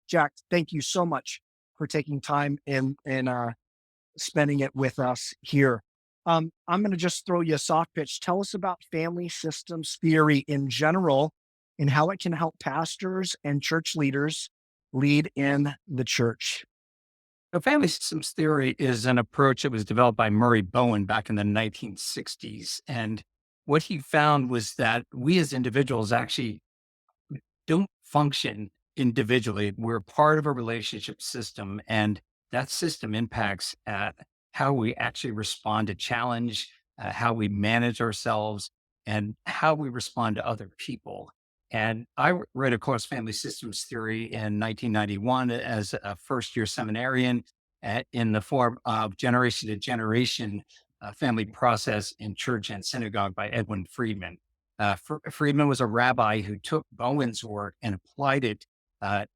Jack, thank you so much for taking time and spending it with us here. I'm going to just throw you a soft pitch. Tell us about family systems theory in general and how it can help pastors and church leaders lead in the church. So family systems theory is an approach that was developed by Murray Bowen back in the 1960s. And what he found was that we as individuals actually don't function individually. We're part of a relationship system, and that system impacts how we actually respond to challenge, how we manage ourselves, and how we respond to other people. And read a course, Family Systems Theory, in 1991 as a first year seminarian in the form of Generation to Generation Family Process in Church and Synagogue by Edwin Friedman. Friedman was a rabbi who took Bowen's work and applied it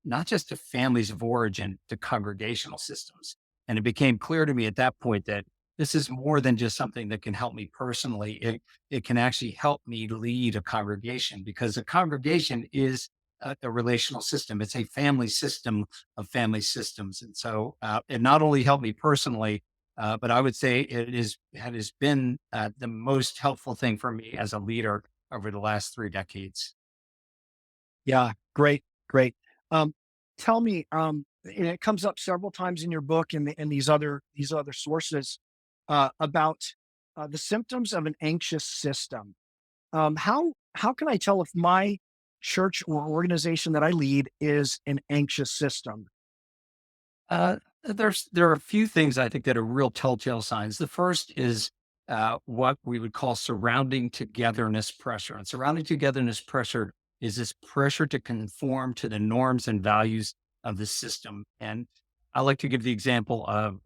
not just to families of origin, to congregational systems. And it became clear to me at that point that this is more than just something that can help me personally. It can actually help me lead a congregation, because a congregation is a relational system. It's a family system of family systems. And so it not only helped me personally, but I would say it has been the most helpful thing for me as a leader over the last 3 decades. Yeah, great, great. Um, Tell me, and it comes up several times in your book and these other sources about the symptoms of an anxious system. How can I tell if my church or organization that I lead is an anxious system? There are a few things I think that are real telltale signs. The first is what we would call surrounding togetherness pressure. And surrounding togetherness pressure is this pressure to conform to the norms and values of the system. And I like to give the example of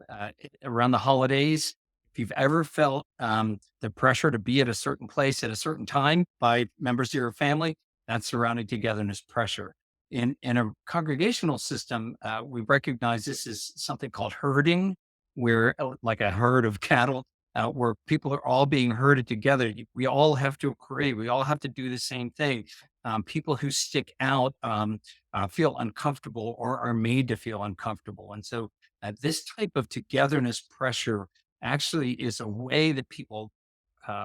around the holidays. If you've ever felt the pressure to be at a certain place at a certain time by members of your family, that's surrounding togetherness pressure. In a congregational system, we recognize this as something called herding, where like a herd of cattle, where people are all being herded together. We all have to agree. We all have to do the same thing. People who stick out feel uncomfortable or are made to feel uncomfortable. And so this type of togetherness pressure actually is a way that people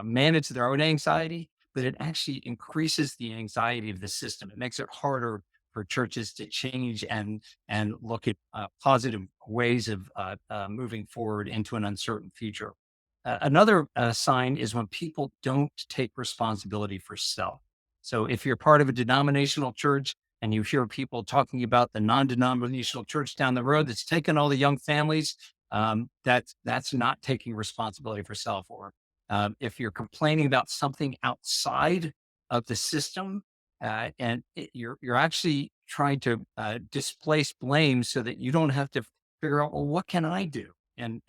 manage their own anxiety, but it actually increases the anxiety of the system. It makes it harder for churches to change and look at positive ways of moving forward into an uncertain future. Another sign is when people don't take responsibility for self. So if you're part of a denominational church and you hear people talking about the non-denominational church down the road that's taking all the young families, that's not taking responsibility for self. Or if you're complaining about something outside of the system, you're actually trying to displace blame so that you don't have to figure out, well, what can I do? And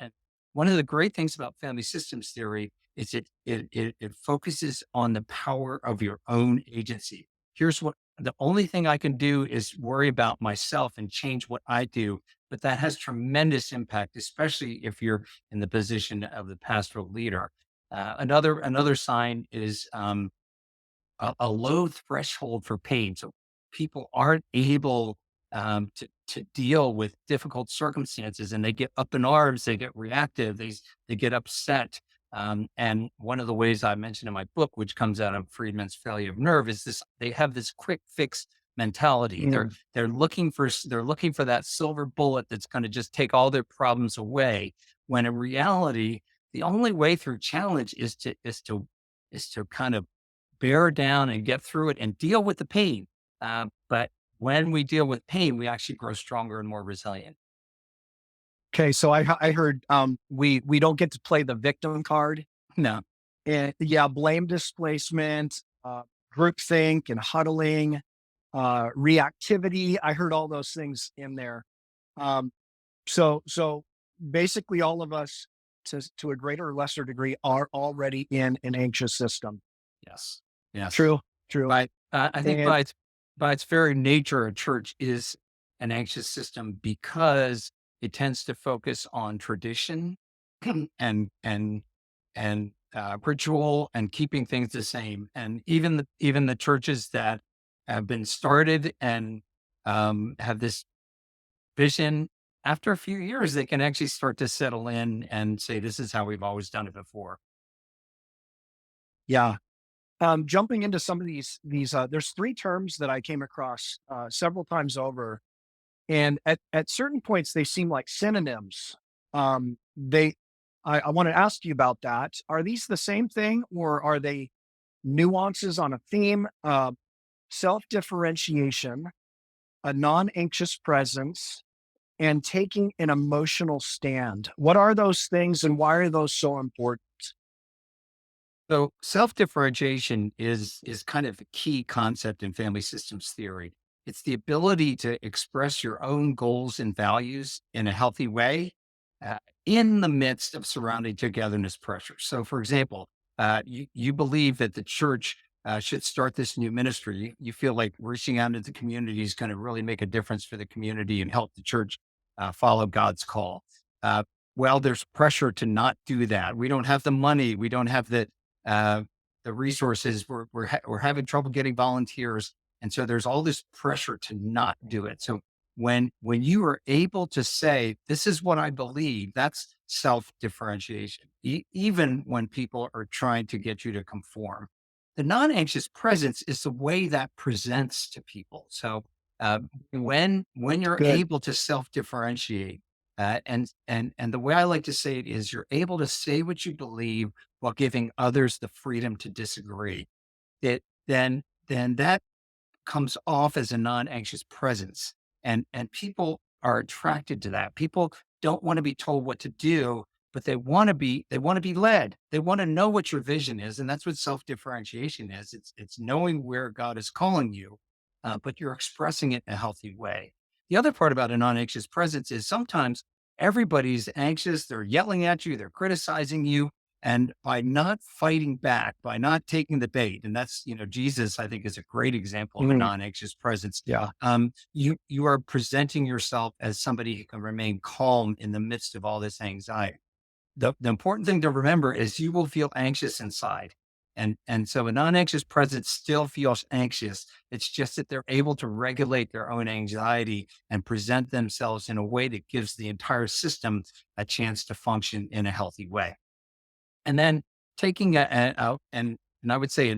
one of the great things about family systems theory is it focuses on the power of your own agency. Here's what the only thing I can do is worry about myself and change what I do. But that has tremendous impact, especially if you're in the position of the pastoral leader. Another sign is a low threshold for pain. So people aren't able to deal with difficult circumstances, and they get up in arms, they get reactive, they get upset. And one of the ways I mentioned in my book, which comes out of Friedman's failure of nerve, is this: they have this quick fix mentality. Mm. They're looking for that silver bullet that's going to just take all their problems away. When in reality, the only way through challenge is to kind of bear down and get through it and deal with the pain. But when we deal with pain, we actually grow stronger and more resilient. Okay, so I heard we don't get to play the victim card, No. and yeah, blame displacement, groupthink, and huddling, reactivity. I heard all those things in there. Um, so basically, all of us, to a greater or lesser degree, are already in an anxious system. Yes. Yes. True, true, I think and by its very nature, a church is an anxious system because it tends to focus on tradition and ritual and keeping things the same. And even the churches that have been started and have this vision, after a few years, they can actually start to settle in and say, this is how we've always done it before. Yeah. Jumping into some of there's three terms that I came across several times over, and at certain points they seem like synonyms. They, I want to ask you about that. Are these the same thing, or are they nuances on a theme? Self differentiation, a non anxious presence, and taking an emotional stand. What are those things, and why are those so important? So self-differentiation is kind of a key concept in family systems theory. It's the ability to express your own goals and values in a healthy way uh, in the midst of surrounding togetherness pressure. So, for example, you believe that the church should start this new ministry. You feel like reaching out into the community is going to really make a difference for the community and help the church follow God's call. Uh, well, there's pressure to not do that. We don't have the money. We don't have uh, the resources. We're having trouble getting volunteers, and so there's all this pressure to not do it. So when you are able to say, "This is what I believe," that's self differentiation. Even when people are trying to get you to conform, the non anxious presence is the way that presents to people. So uh, when you're Good. able to self differentiate. And the way I like to say it is you're able to say what you believe while giving others the freedom to disagree. It then that comes off as a non-anxious presence. And people are attracted to that. People don't want to be told what to do, but they want to be led. They want to know what your vision is. And that's what self-differentiation is. It's knowing where God is calling you, but you're expressing it in a healthy way. The other part about a non-anxious presence is sometimes everybody's anxious, they're yelling at you, they're criticizing you, and by not fighting back, by not taking the bait, and that's, Jesus, I think, is a great example of a Mhm. non-anxious presence. Yeah. You are presenting yourself as somebody who can remain calm in the midst of all this anxiety. The important thing to remember is you will feel anxious inside. And so a non-anxious presence still feels anxious. It's just that they're able to regulate their own anxiety and present themselves in a way that gives the entire system a chance to function in a healthy way. And then taking out and I would say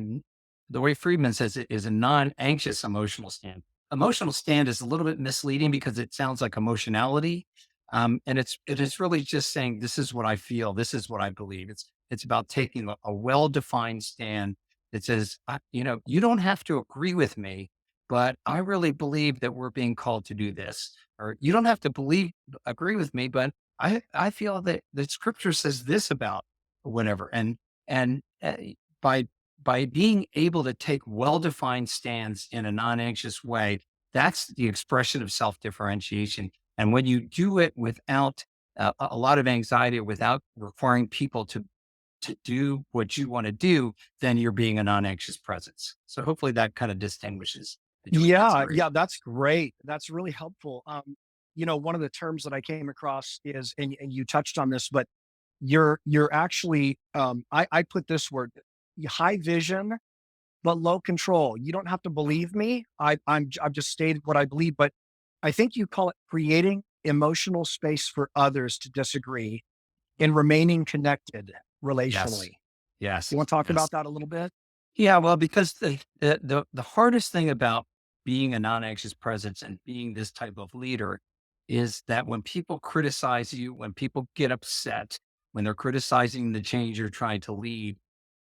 the way Friedman says it is a non-anxious emotional stand. Emotional stand is a little bit misleading because it sounds like emotionality. And it is really just saying, this is what I feel, this is what I believe. It's about taking a well-defined stand that says, you don't have to agree with me, but I really believe that we're being called to do this. Or you don't have to agree with me, but I feel that the scripture says this about whatever. And by by being able to take well-defined stands in a non-anxious way, that's the expression of self-differentiation. And when you do it without a lot of anxiety or without requiring people to do what you want to do, then you're being a non-anxious presence. So hopefully that kind of distinguishes between that Yeah, three. yeah, that's great. That's really helpful. One of the terms that I came across is, and you touched on this, but you're actually, I put this word, high vision, but low control. You don't have to believe me. I've just stated what I believe, but I think you call it creating emotional space for others to disagree and remaining connected Yes. relationally. Yes. You want to talk Yes. about that a little bit? Yeah, well, because the hardest thing about being a non-anxious presence and being this type of leader is that when people criticize you, when people get upset, when they're criticizing the change you're trying to lead,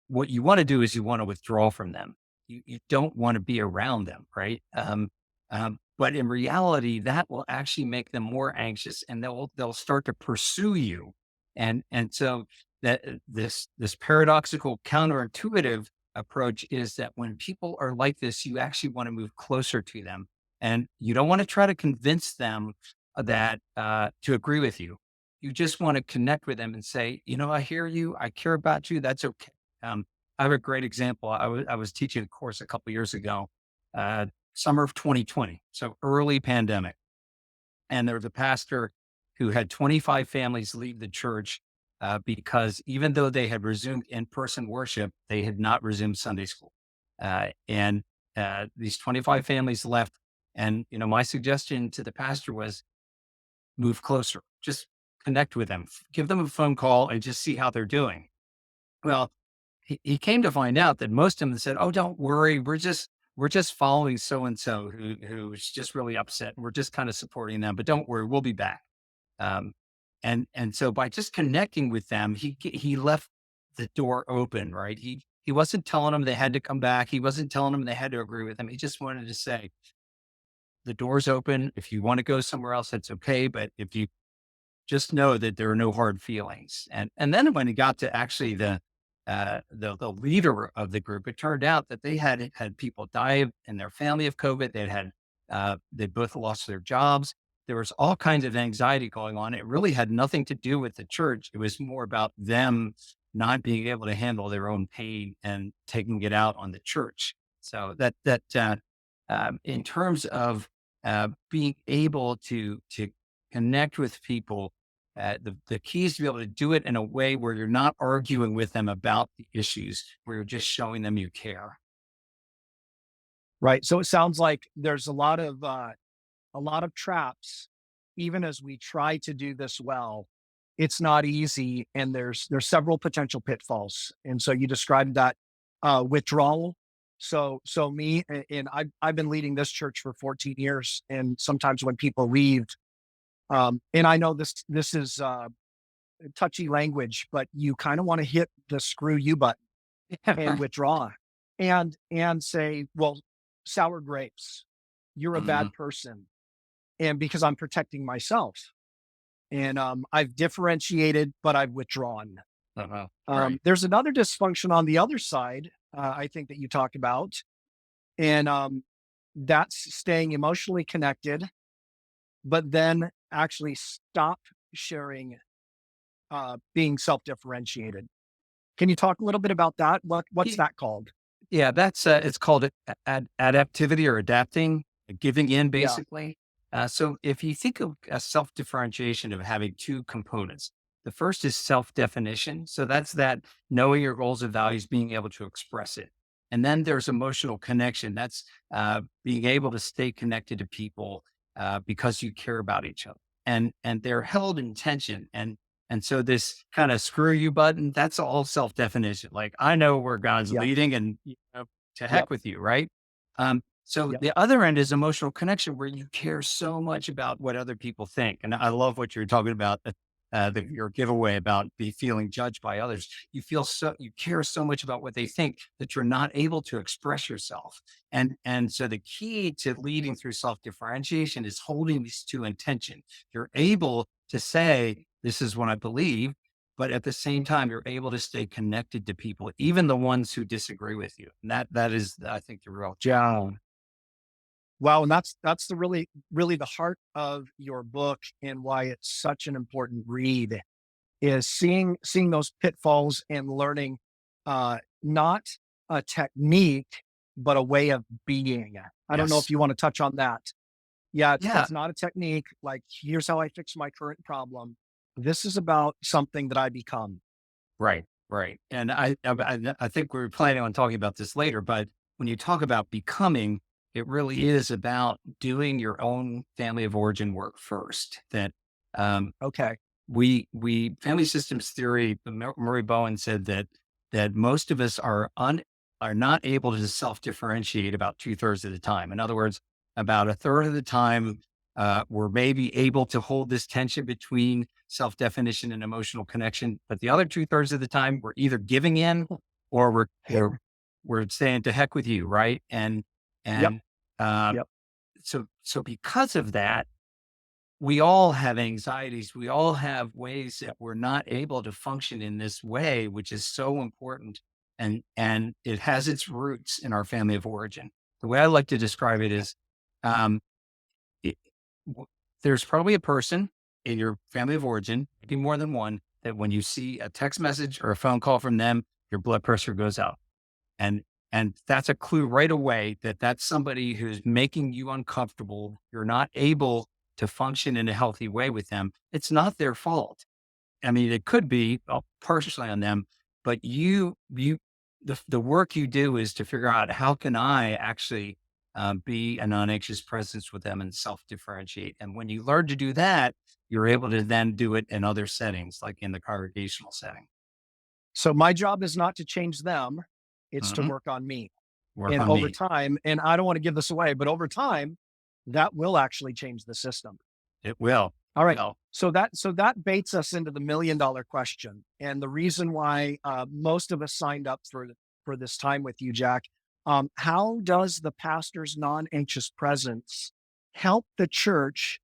what you want to do is you want to withdraw from them. You don't want to be around them, right? But in reality, that will actually make them more anxious, and they'll start to pursue you, and so that this paradoxical, counterintuitive approach is that when people are like this, you actually want to move closer to them, and you don't want to try to convince them that to agree with you. You just want to connect with them and say, I hear you, I care about you. That's okay. I have a great example. I was teaching a course a couple years ago, uh, summer of 2020, so early pandemic, and there was a pastor who had 25 families leave the church because even though they had resumed in-person worship, they had not resumed Sunday school, and these 25 families left. And my suggestion to the pastor was, move closer, just connect with them, give them a phone call and just see how they're doing. Well, he came to find out that most of them said, "Oh, don't worry. We're just following so and so who's just really upset. We're just kind of supporting them, but don't worry, we'll be back." Um, and so by just connecting with them, he left the door open, right? He wasn't telling them they had to come back. He wasn't telling them they had to agree with him. He just wanted to say, "The door's open. If you want to go somewhere else, that's okay. But if you just know that there are no hard feelings." And then when it got to actually the leader of the group, it turned out that they had people die in their family of COVID. They both lost their jobs. There was all kinds of anxiety going on. It really had nothing to do with the church. It was more about them not being able to handle their own pain and taking it out on the church. So in terms of being able to connect with people, the key is to be able to do it in a way where you're not arguing with them about the issues, where you're just showing them you care. Right. So it sounds like there's a lot of traps, even as we try to do this well. It's not easy, and there's several potential pitfalls. And so you described that withdrawal. So me and I've been leading this church for 14 years, and sometimes when people leave, and I know this is touchy language, but you kind of want to hit the screw you button and withdraw, and say, well, sour grapes, you're a Mhm. bad person, and because I'm protecting myself. And I've differentiated, but I've withdrawn. Uh-huh. Right. There's another dysfunction on the other side, I think that you talked about, and that's staying emotionally connected, but then actually stop sharing, being self-differentiated. Can you talk a little bit about that? What's that called? Yeah, that's it's called adaptivity or adapting, giving in Yeah, basically. So if you think of a self differentiation of having two components, the first is self definition. So that's that knowing your goals and values, being able to express it. And then there's emotional connection. That's being able to stay connected to people because you care about each other, and they're held in tension. And so this kind of screw you button, that's all self definition. Like, I know where God's yeah, leading and to heck yep, with you. Right. So yep, the other end is emotional connection where you care so much about what other people think. And I love what you're talking about, your giveaway about be feeling judged by others. You care so much about what they think that you're not able to express yourself. And so the key to leading through self differentiation is holding these two in tension. You're able to say, this is what I believe, but at the same time, you're able to stay connected to people, even the ones who disagree with you. And that is, I think, the real challenge. yeah. Wow, and that's the really the heart of your book, and why it's such an important read, is seeing those pitfalls and learning, not a technique, but a way of being. I don't know if Yes. you want to touch on that. Yeah, Yeah. it's not a technique, like, here's how I fix my current problem. This is about something that I become. Right. Right. And I think we are planning on talking about this later, but when you talk about becoming, it really is about doing your own family of origin work first. That um, Okay. we family systems theory, Murray Bowen said that most of us are not able to self differentiate about 2/3 of the time. In other words, about a third of the time, we're maybe able to hold this tension between self definition and emotional connection, but the other 2/3 of the time, we're either giving in or we're saying to heck with you, right? Yep, And uh, yep, so because of that, we all have anxieties. We all have ways that we're not able to function in this way, which is so important. And it has its roots in our family of origin. The way I like to describe it is, um, it, w- there's probably a person in your family of origin, maybe more than one, that when you see a text message or a phone call from them, your blood pressure goes up. And and that's a clue right away that that's somebody who's making you uncomfortable. You're not able to function in a healthy way with them. It's not their fault. I mean, it could be partially on them, but the work you do is to figure out how can I actually be a non-anxious presence with them and self-differentiate. And when you learn to do that, you're able to then do it in other settings, like in the congregational setting. So my job is not to change them, it's to Mhm. work on me. Work And on over me. time, and I don't want to give this away, but over time, that will actually change the system. It will. All It right. will. So that baits us into the $1,000,000 question, and the reason why most of us signed up for this time with you, Jack. How does the pastor's non-anxious presence help the church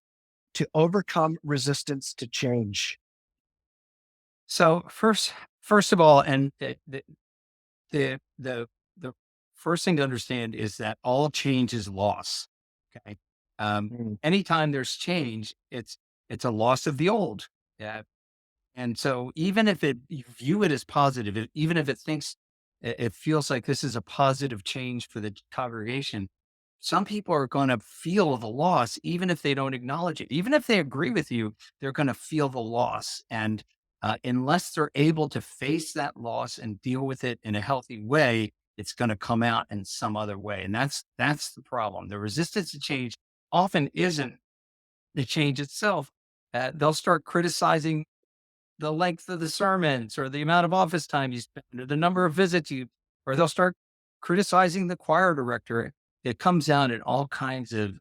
to overcome resistance to change? So first of all, and the first thing to understand is that all change is loss. Okay. Um, Mm. Anytime there's change, it's a loss of the old. Yeah. And so even if you view it as positive, even if it feels like this is a positive change for the congregation, some people are going to feel the loss, even if they don't acknowledge it. Even if they agree with you, they're going to feel the loss. And unless they're able to face that loss and deal with it in a healthy way, it's going to come out in some other way. And that's the problem. The resistance to change often isn't the change itself. They'll start criticizing the length of the sermons or the amount of office time you spend or the number of visits or they'll start criticizing the choir director. It comes out in all kinds of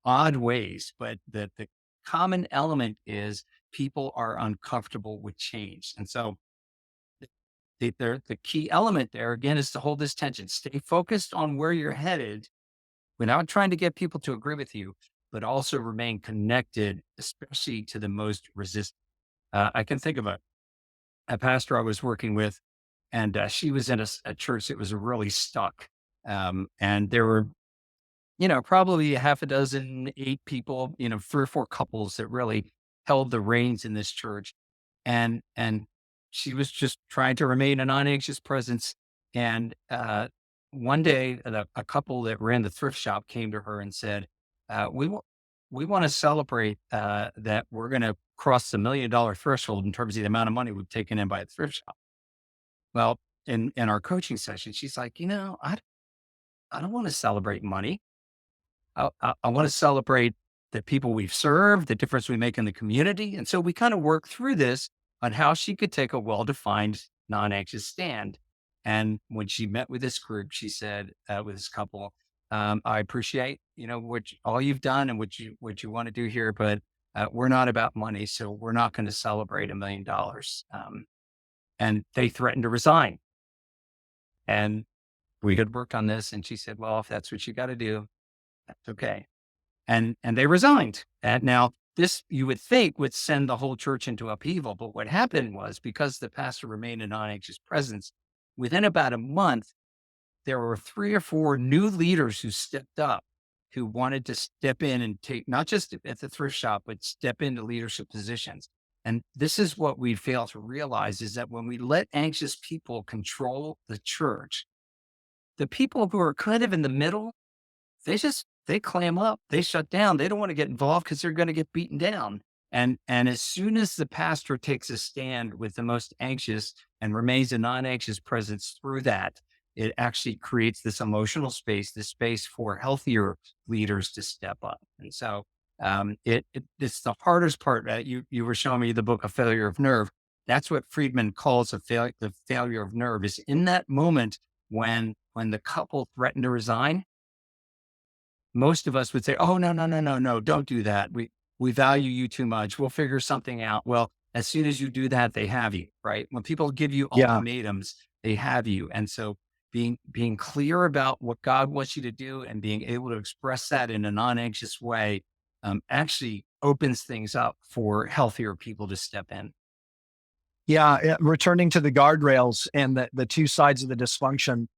odd ways, but the common element is people are uncomfortable with change. And so the key element there again is to hold this tension, stay focused on where you're headed without trying to get people to agree with you, but also remain connected, especially to the most resistant. I can think of a pastor I was working with, and she was in a church that was really stuck. And there were, probably a half a dozen, 8 people, 3 or 4 couples that really held the reins in this church. And she was just trying to remain a non-anxious presence. And one day, a couple that ran the thrift shop came to her and said, we want to celebrate that we're going to cross the $1 million threshold in terms of the amount of money we've taken in by a thrift shop. Well, in our coaching session, she's like, I don't want to celebrate money. I want to celebrate the people we've served, the difference we make in the community. And so we kind of worked through this on how she could take a well-defined, non-anxious stand. And when she met with this group, she said, with this couple, I appreciate, all you've done and what you want to do here, but we're not about money. So we're not going to celebrate $1 million. And they threatened to resign. And we had worked on this. And she said, well, if that's what you got to do, that's okay. And they resigned. And now this you would think would send the whole church into upheaval. But what happened was because the pastor remained a non-anxious presence, within about a month, there were 3 or 4 new leaders who stepped up, who wanted to step in and take not just at the thrift shop, but step into leadership positions. And this is what we fail to realize is that when we let anxious people control the church, the people who are kind of in the middle they clam up, they shut down. They don't want to get involved because they're going to get beaten down. And as soon as the pastor takes a stand with the most anxious and remains a non-anxious presence through that, it actually creates this emotional space, this space for healthier leaders to step up. And so it's the hardest part. You were showing me the book A Failure of Nerve. That's what Friedman calls the failure of nerve. Is in that moment when the couple threatened to resign, most of us would say, "Oh, no, no, no, no, no, don't do that. We value you too much. We'll figure something out." Well, as soon as you do that, they have you, right? When people give you Yeah. ultimatums, they have you. And so being clear about what God wants you to do and being able to express that in a non-anxious way actually opens things up for healthier people to step in. Yeah, returning to the guardrails and the two sides of the dysfunction.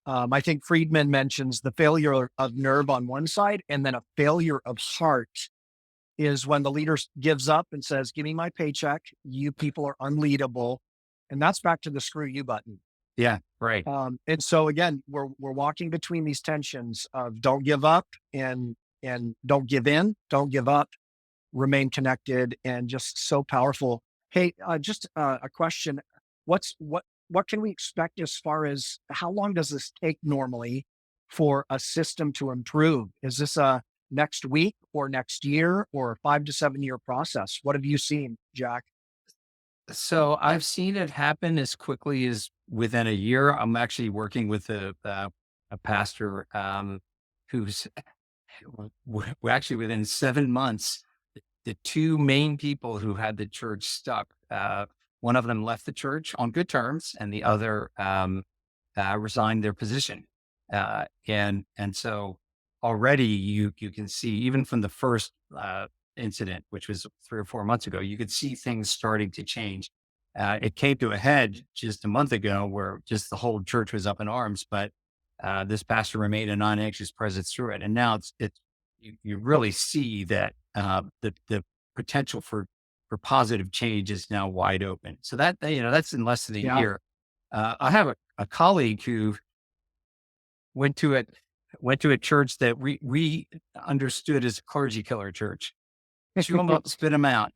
I think Friedman mentions the failure of nerve on one side, and then a failure of heart is when the leader gives up and says, "Give me my paycheck. You people are unleadable," and that's back to the screw you button. Yeah, right. And so again, we're walking between these tensions of don't give up and don't give in, don't give up, remain connected, and just so powerful. Hey, just a question: what can we expect as far as how long does this take normally for a system to improve? Is this a next week or next year or 5 to 7 year process? What have you seen, Jack? So I've seen it happen as quickly as within a year. I'm actually working with a pastor who's actually within 7 months, the two main people who had the church stuck, one of them left the church on good terms, and the other resigned their position. And so already you can see even from the first incident, which was 3 or 4 months ago, you could see things starting to change. It came to a head just a month ago, where just the whole church was up in arms, but this pastor remained a non-anxious presence through it, and now you really see that the potential for positive change is now wide open. So that's in less than a Yeah. year. I have a colleague who went to a went to a church that we understood as a clergy killer church. Chew 'em up, spit 'em out,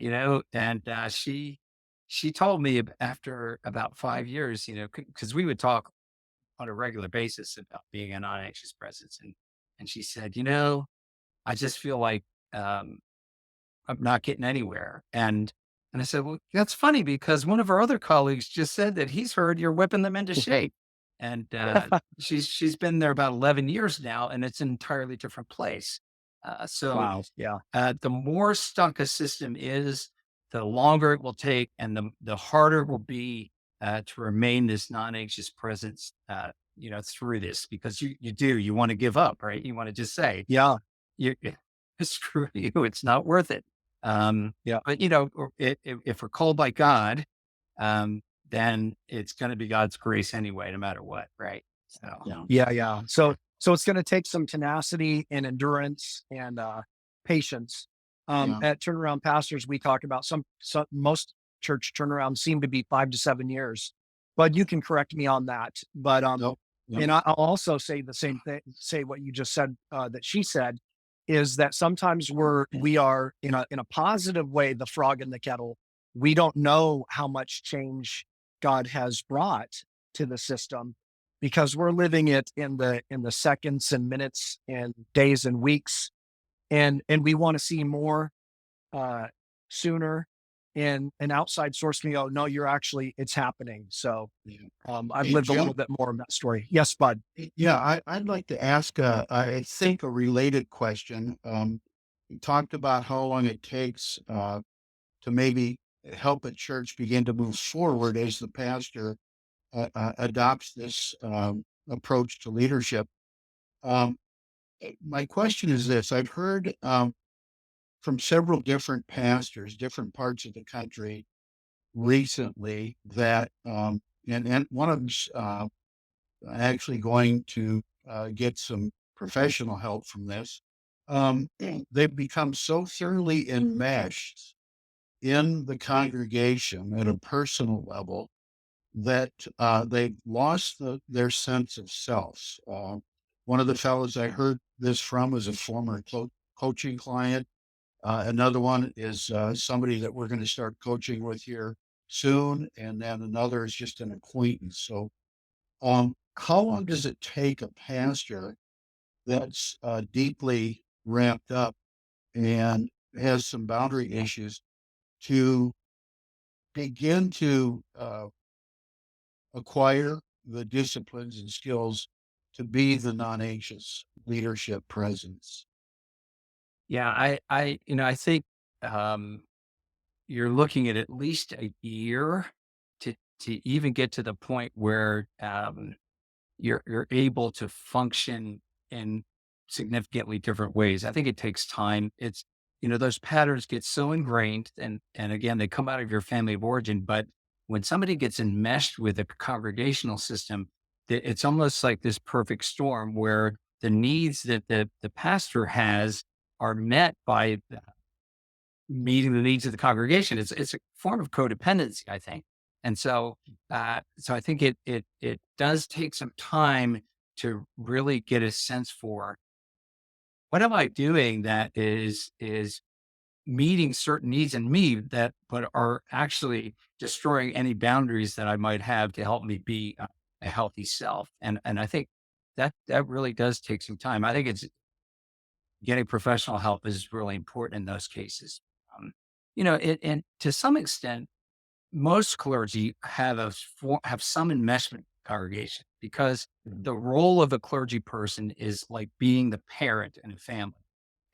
and she told me after about 5 years, because we would talk on a regular basis about being a non-anxious presence, and she said, "I just feel like, um, I'm not getting anywhere." And I said, "Well, that's funny because one of our other colleagues just said that he's heard you're whipping them into shape." And she's been there about 11 years now, and it's an entirely different place. So Wow. Yeah. the more stuck a system is, the longer it will take, and the harder it will be to remain this non-anxious presence, through this, because you want to give up, right? You want to just say, Yeah. you screw you, it's not worth it. Yeah. But if we're called by God, then it's going to be God's grace anyway, no matter what, right? So Yeah. Yeah. Yeah. So it's going to take some tenacity and endurance and patience. Yeah. At turnaround pastors, we talk about some most church turnarounds seem to be 5 to 7 years, but you can correct me on that. But Nope. Yep. and I'll also say the same thing. Say what you just said, that she said, is that sometimes we are in a positive way the frog in the kettle. We don't know how much change God has brought to the system because we're living it in the seconds and minutes and days and weeks, and we want to see more uh sooner. And an outside source me, oh no, you're actually it's happening. So Yeah. I've Hey, lived a Jim. little bit more of that story. Yes, bud. Yeah, I'd like to ask, I think a related question. You talked about how long it takes to maybe help a church begin to move forward as the pastor adopts this approach to leadership. Um, my question is this: I've heard from several different pastors, different parts of the country recently that, and one of them's actually going to get some professional help from this. They've become so thoroughly enmeshed in the congregation at a personal level that they've lost their sense of self. One of the fellows I heard this from was a former coaching client. Another one is somebody that we're going to start coaching with here soon, and then another is just an acquaintance. So how long does it take a pastor that's deeply ramped up and has some boundary issues to begin to acquire the disciplines and skills to be the non-anxious leadership presence? yeah, I think um, you're looking at least a year to even get to the point where you're able to function in significantly different ways. I think it takes time. Those patterns get so ingrained, and again, they come out of your family of origin. But when somebody gets enmeshed with a congregational system, it's almost like this perfect storm where the needs that the pastor has are met by meeting the needs of the congregation. It's a form of codependency, I think. And so I think it does take some time to really get a sense for what am I doing that is meeting certain needs in me that but are actually destroying any boundaries that I might have to help me be a healthy self. And I think that really does take some time. I think it's getting professional help is really important in those cases. Um, and to some extent, most clergy have some enmeshment congregation because Mhm. the role of a clergy person is like being the parent in a family.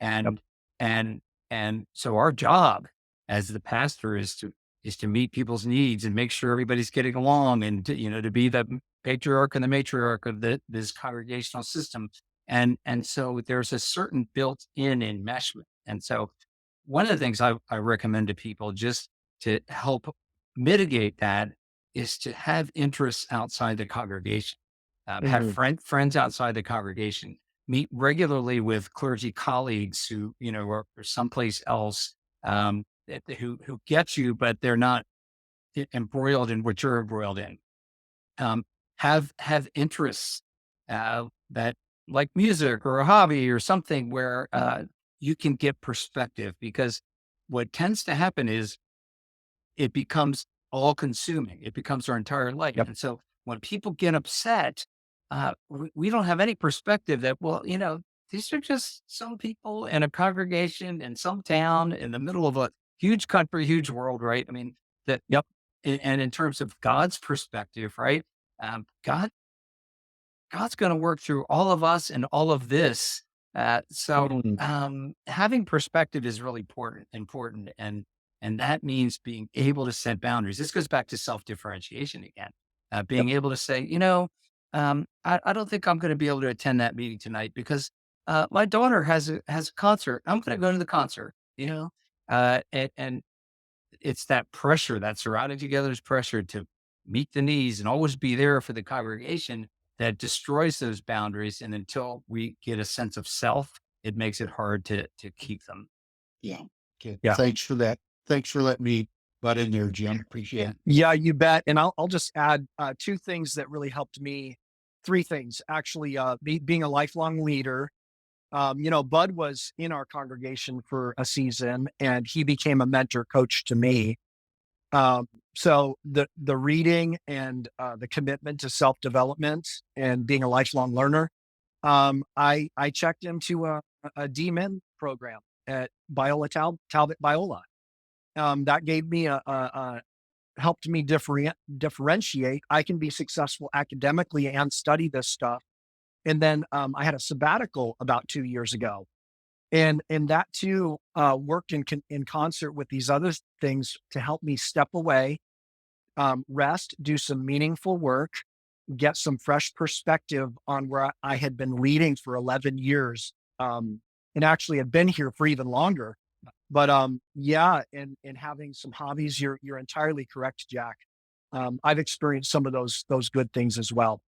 Yep. And and and so our job as the pastor is to meet people's needs and make sure everybody's getting along and to be the patriarch and the matriarch of this congregational system. And so there's a certain built-in enmeshment. And so one of the things I recommend to people just to help mitigate that is to have interests outside the congregation, have Mhm. friends outside the congregation, meet regularly with clergy colleagues who, are someplace else, who get you, but they're not embroiled in what you're embroiled in. Um, have interests that like music or a hobby or something where you can get perspective because what tends to happen is it becomes all consuming. It becomes our entire life. Yep. And so when people get upset, we don't have any perspective that, well, these are just some people in a congregation in some town in the middle of a huge country, huge world, right? I mean, that, Yep. and in terms of God's perspective, right? God's going to work through all of us and all of this. Mhm. Having perspective is really important, and that means being able to set boundaries. This goes back to self differentiation again. Yep. Being able to say, I don't think I'm going to be able to attend that meeting tonight because my daughter has a concert. I'm going to go to the concert. And it's that pressure, that surrounding together's pressure to meet the needs and always be there for the congregation that destroys those boundaries. And until we get a sense of self, it makes it hard to keep them. Yeah. Okay. Yeah. Thanks for that. Thanks for letting me butt in there, Jim. Appreciate Yeah. it. Yeah, you bet. And I'll just add two things that really helped me. Three things actually. Being a lifelong leader. Bud was in our congregation for a season, and he became a mentor coach to me. So the reading and the commitment to self development and being a lifelong learner. I checked into a DMin program at Talbot Biola. That gave me a helped me differentiate. I can be successful academically and study this stuff. And then I had a sabbatical about 2 years ago, and that too worked in concert with these other things to help me step away, rest, do some meaningful work, get some fresh perspective on where I had been leading for 11 years, and actually had been here for even longer. But yeah, and having some hobbies, you're entirely correct, Jack. I've experienced some of those good things as well.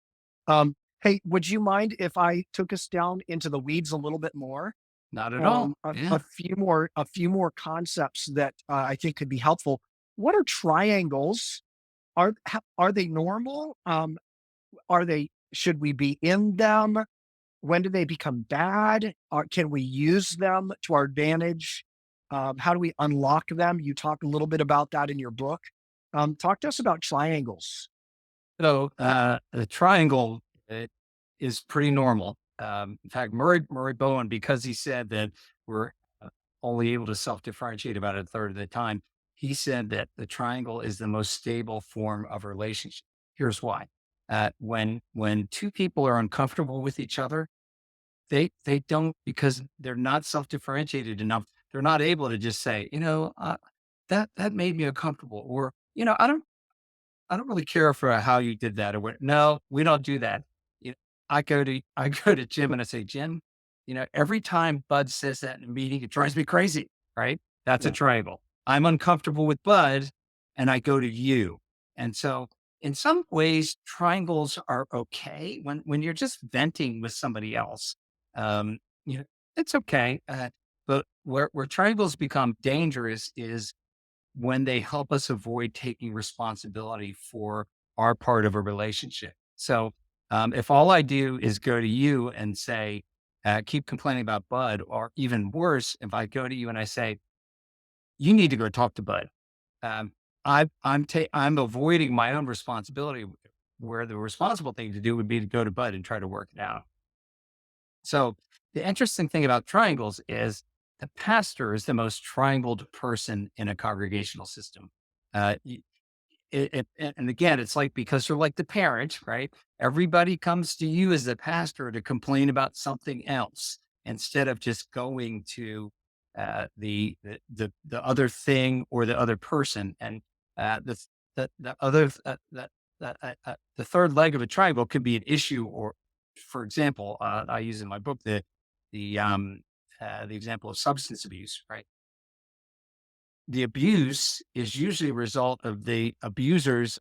Hey, would you mind if I took us down into the weeds a little bit more Not at all. on a Yeah. few more concepts that I think could be helpful? What are triangles? Are they normal? Are they should we be in them? When do they become bad? Or can we use them to our advantage? How do we unlock them? You talk a little bit about that in your book. Talk to us about triangles. So the triangle is pretty normal. In fact, Murray Bowen, because he said that we're uh, only able to self differentiate about a third of the time, he said that the triangle is the most stable form of relationship. Here's why: when two people are uncomfortable with each other, they don't because they're not self differentiated enough. They're not able to just say, that made me uncomfortable, or I don't really care for how you did that or what. No, we don't do that. You know, I go to Jim and I say, Jim, every time Bud says that in a meeting, it drives me crazy. Right? That's a Yeah. triangle. I'm uncomfortable with Bud, and I go to you. And so, in some ways, triangles are okay when you're just venting with somebody else. Um, you know, it's okay. But where triangles become dangerous is when they help us avoid taking responsibility for our part of a relationship. So if all I do is go to you and say, keep complaining about Bud, or even worse, if I go to you and I say, you need to go talk to Bud. Um, I'm avoiding my own responsibility. where the responsible thing to do would be to go to bed and try to work it out. So the interesting thing about triangles is the pastor is the most triangled person in a congregational system. Uh, and again, it's like because you're like the parent, right? Everybody comes to you as the pastor to complain about something else instead of just going to the other thing or the other person. And the other the third leg of a triangle could be an issue, or for example, I use in my book the the example of substance abuse, right? The abuse is usually a result of the abuser's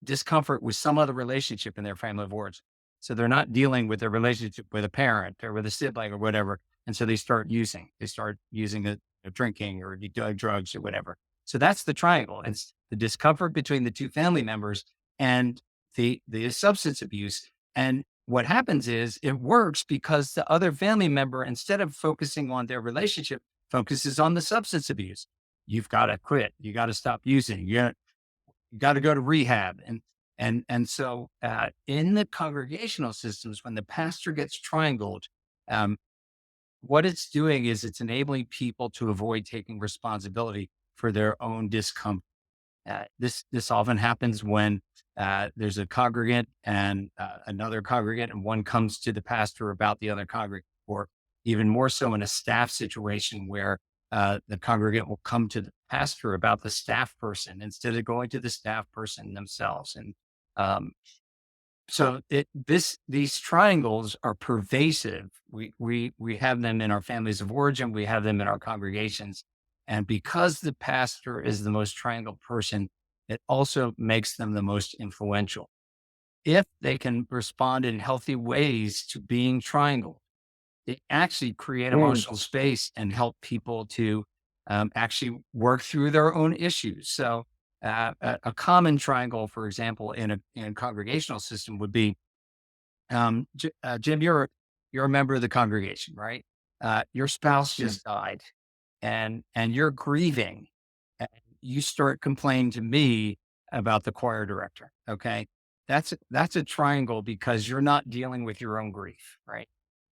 discomfort with some other relationship in their family of origin. So they're not dealing with their relationship with a parent or with a sibling or whatever. And so they start using. They start using drinking or doing drugs or whatever. So that's the triangle. It's the discomfort between the two family members and the substance abuse. And what happens is it works because the other family member, instead of focusing on their relationship, focuses on the substance abuse. You've got to quit. You got to stop using. You got to go to rehab. And so in the congregational systems, when the pastor gets triangled, um, what it's doing is it's enabling people to avoid taking responsibility for their own discomfort. This often happens when there's a congregant and another congregant, and one comes to the pastor about the other congregant, or even more so in a staff situation where the congregant will come to the pastor about the staff person instead of going to the staff person themselves. And um, so these triangles are pervasive. We have them in our families of origin. We have them in our congregations. And because the pastor is the most triangled person, it also makes them the most influential. If they can respond in healthy ways to being triangled, they actually create Mm. emotional space and help people to actually work through their own issues. So, a common triangle, for example, in a congregational system would be Jim, you're a member of the congregation, right? Your spouse Yeah. just died, and you're grieving, and you start complaining to me about the choir director. Okay, that's a triangle because you're not dealing with your own grief, right?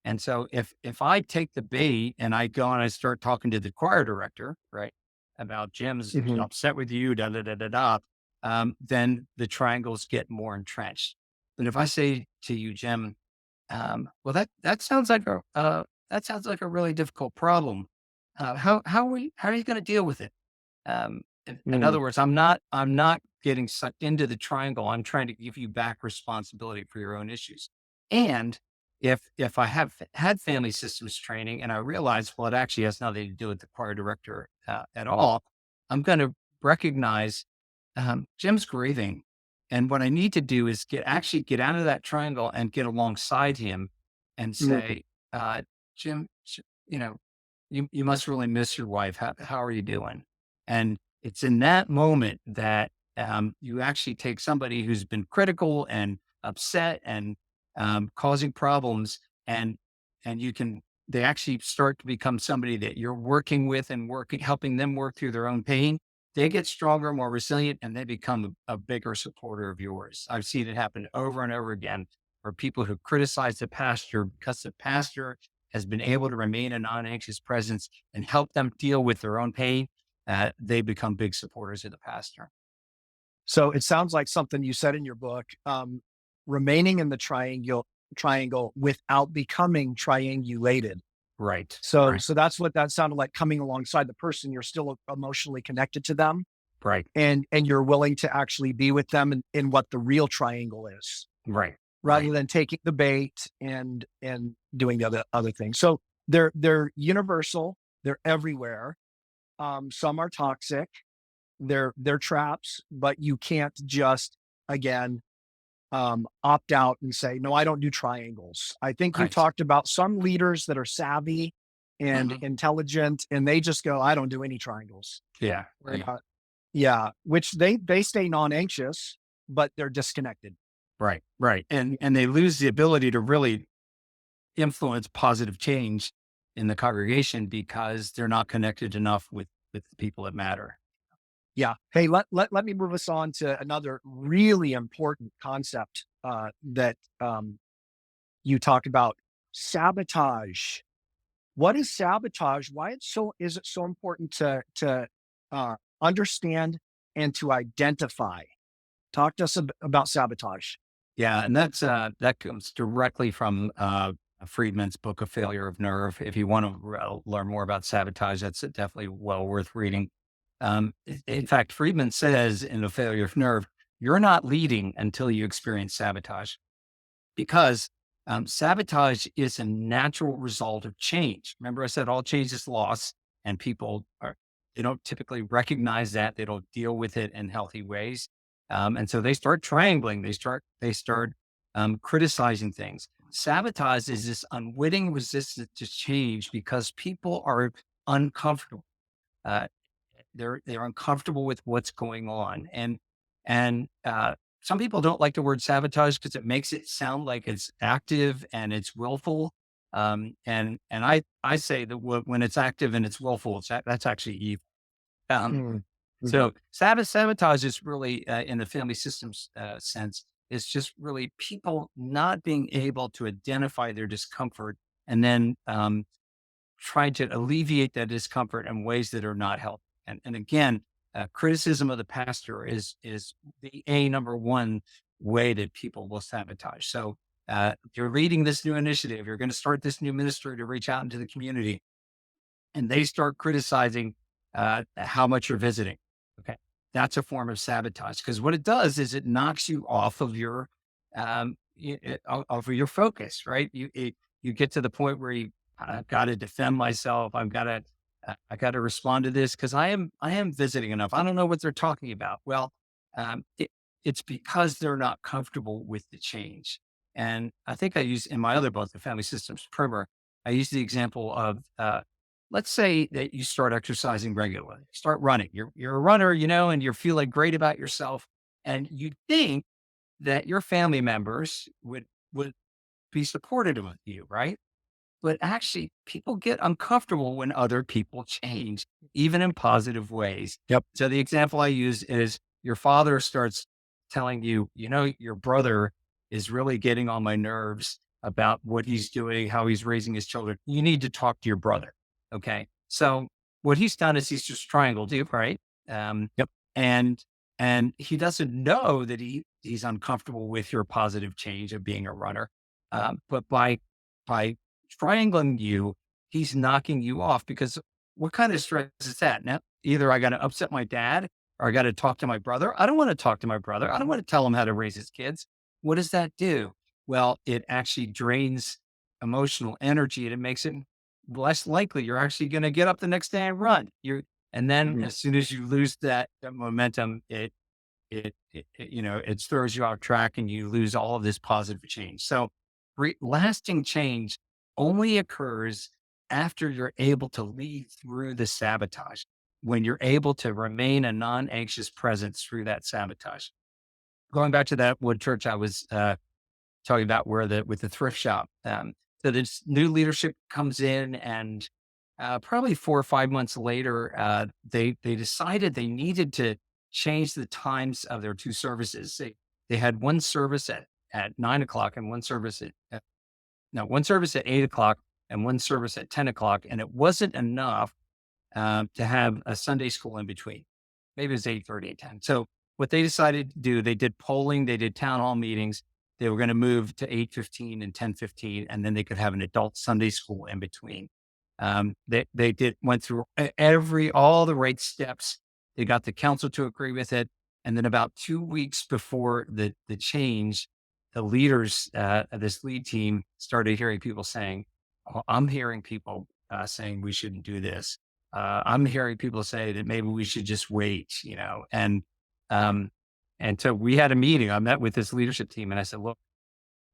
And so if I take the bait and I go and I start talking to the choir director, right, about Jim's Mhm. upset with you, da da da da da, then the triangles get more entrenched. But if I say to you, Jim, well, that sounds like a really difficult problem. How are you going to deal with it? In Mm. other words, I'm not getting sucked into the triangle. I'm trying to give you back responsibility for your own issues. And if I have had family systems training and I realize, well, it actually has nothing to do with the choir director at all, I'm going to recognize Jim's grieving. And what I need to do is actually get out of that triangle and get alongside him and Mm. say, Jim, you know, you must really miss your wife. How are you doing? And it's in that moment that you actually take somebody who's been critical and upset and causing problems, and you can they actually start to become somebody that you're working with and helping them work through their own pain. They get stronger, more resilient, and they become a bigger supporter of yours. I've seen it happen over and over again where people who criticize the pastor because the pastor has been able to remain a non-anxious presence and help them deal with their own pain, they become big supporters of the pastor. So it sounds like something you said in your book, remaining in the triangle without becoming triangulated. Right. So Right. so that's what that sounded like, coming alongside the person. You're still emotionally connected to them, Right. and you're willing to actually be with them in what the real triangle is, Right. rather Right. than taking the bait and doing the other things. So they're universal, they're everywhere. Some are toxic, they're traps, but you can't just, again, opt out and say, no, I don't do triangles. I think you Right. talked about some leaders that are savvy and Mhm. intelligent, and they just go, I don't do any triangles. Yeah. Where, Yeah. yeah, which they stay non-anxious, but they're disconnected. Right. Right. Yeah. And they lose the ability to really influence positive change in the congregation because they're not connected enough with the people that matter. Yeah. Hey, let me move us on to another really important concept that you talked about, sabotage. What is sabotage? Why is it so important to understand and to identify? Talk to us about sabotage. Yeah, and that comes directly from Friedman's book, A Failure of Nerve. If you want to learn more about sabotage, that's definitely well worth reading. In fact, Friedman says in A Failure of Nerve, you're not leading until you experience sabotage, because sabotage is a natural result of change. Remember, I said all change is loss, and they don't typically recognize that. They don't deal with it in healthy ways, and so they start triangling. They start criticizing things. Sabotage is this unwitting resistance to change because people are uncomfortable. Uh, they're uncomfortable with what's going on, and some people don't like the word sabotage because it makes it sound like it's active and it's willful. And I say that when it's active and it's willful, that's actually evil. Um, Mm, mhm. so sabotage is really, in the family systems sense, is just really people not being able to identify their discomfort and then try to alleviate that discomfort in ways that are not helpful. And again, criticism of the pastor is the number one way that people will sabotage. So you're leading this new initiative. You're going to start this new ministry to reach out into the community, and they start criticizing how much you're visiting. Okay, that's a form of sabotage, because what it does is it knocks you off of your off of your focus. Right? You get to the point where I've got to defend myself. I got to respond to this because I am visiting enough. I don't know what they're talking about. Well, um, it, it's because they're not comfortable with the change. And I think I use in my other book, The Family Systems Primer, I use the example of let's say that you start exercising regularly, start running. You're a runner, and you're feeling great about yourself, and you think that your family members would be supportive of you, right? But actually, people get uncomfortable when other people change, even in positive ways. Yep. So the example I use is your father starts telling you, your brother is really getting on my nerves about what he's doing, how he's raising his children. You need to talk to your brother. Okay. So what he's done is he's just triangled you, right? Um, Yep. and and he doesn't know that he's uncomfortable with your positive change of being a runner. But by triangling you, he's knocking you off, because what kind of stress is that? Now, either I got to upset my dad or I got to talk to my brother. I don't want to talk to my brother. I don't want to tell him how to raise his kids. What does that do? Well, it actually drains emotional energy, and it makes it less likely you're actually going to get up the next day and run. And then Mhm. as soon as you lose that momentum, it throws you off track and you lose all of this positive change. So lasting change only occurs after you're able to lead through the sabotage, when you're able to remain a non-anxious presence through that sabotage. Going back to that wood church I was talking about, with the thrift shop. So this new leadership comes in, and probably 4 or 5 months later, they decided they needed to change the times of their two services. They had one service at 9 o'clock, and one service at 8 o'clock, and one service at 10 o'clock, and it wasn't enough to have a Sunday school in between. Maybe it was 8:30 and 10. So what they decided to do, they did polling, they did town hall meetings. They were going to move to 8:15 and 10:15, and then they could have an adult Sunday school in between. They went through all the right steps. They got the council to agree with it. And then about 2 weeks before the change, the leaders of this lead team started hearing people saying, "Oh, I'm hearing people saying we shouldn't do this. I'm hearing people say that maybe we should just wait, um, and so we had a meeting. I met with this leadership team, and I said, look,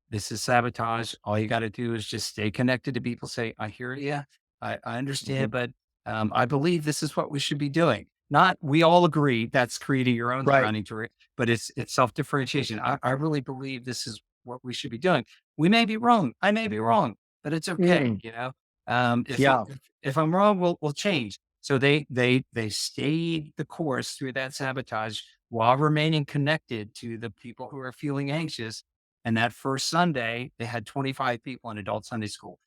this is sabotage. All you got to do is just stay connected to people. Say, I hear you. I understand, Mhm. but I believe this is what we should be doing. Not we all agree that's creating your own Right. surrounding terrain, but it's self differentiation. I really believe this is what we should be doing. We may be wrong. I may be wrong, but it's okay. Mm. Um, if I, Yeah. if I'm wrong, we'll change. So they stayed the course through that sabotage while remaining connected to the people who are feeling anxious. And that first Sunday, they had 25 people in adult Sunday school.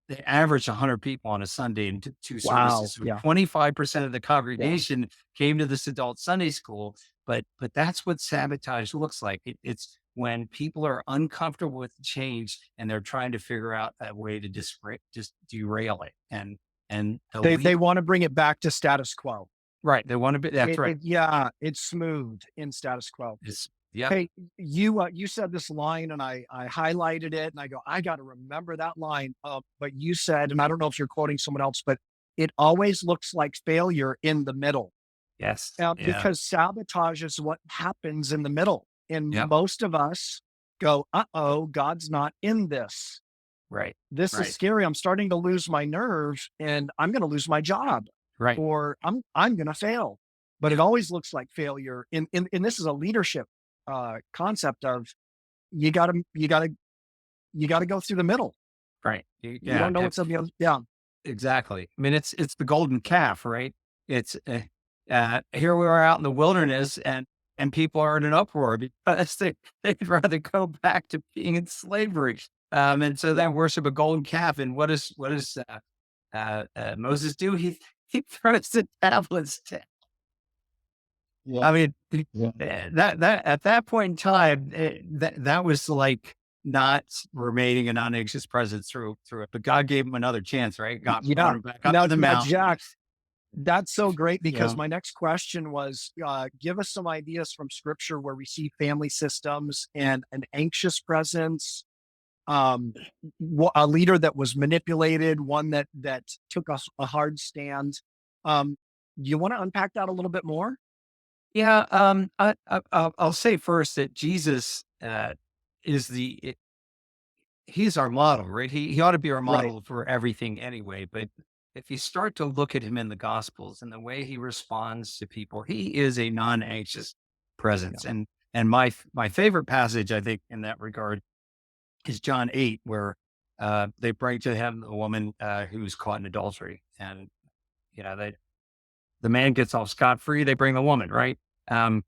They averaged 100 people on a Sunday in two services. Wow. So Yeah. 25% of the Yeah. congregation came to this adult Sunday school. But that's what sabotage looks like. It's when people are uncomfortable with change and they're trying to figure out a way to just derail it. And the They lead want to bring it back to status quo. right, they wanna be that's right. Yeah, it's smooth in status quo. It's yep, Hey, you said this line and I highlighted it and I go, I got to remember that line. But you said, and I don't know if you're quoting someone else, but it always looks like failure in the middle, yes, yeah, because sabotage is what happens in the middle. And yep, most of us go, uh-oh, God's not in this. right, This is right, scary. I'm starting to lose my nerve and I'm going to lose my job right, or I'm going to fail. But it yep, always looks like failure. And this is a leadership concept of you gotta go through the middle. right, y You yeah, don't know what's on the other. Yeah. exactly. I mean, it's the golden calf, right? It's, here we are out in the wilderness and people are in an uproar because they'd rather go back to being in slavery. And so they worship a golden calf. And what does Moses do? He throws the tablets. Yeah. I mean, Yeah. that at that point in time, that was like not remaining a non-anxious presence through it. But God gave him another chance, right? God brought Yeah. him back up Now to the now, mountain. Jack, that's so great because Yeah. my next question was, give us some ideas from scripture where we see family systems and an anxious presence, um, a leader that was manipulated, one that took us a hard stand. You wanna unpack that a little bit more? Yeah, I'll say first that Jesus is he's our model, right? He ought to be our Right. model for everything anyway. But if you start to look at him in the Gospels and the way he responds to people, he is a non-anxious Yeah. presence. And my favorite passage, I think, in that regard is John 8, where they bring to him a woman who's caught in adultery, and the man gets off scot free. They bring the woman, right? Um,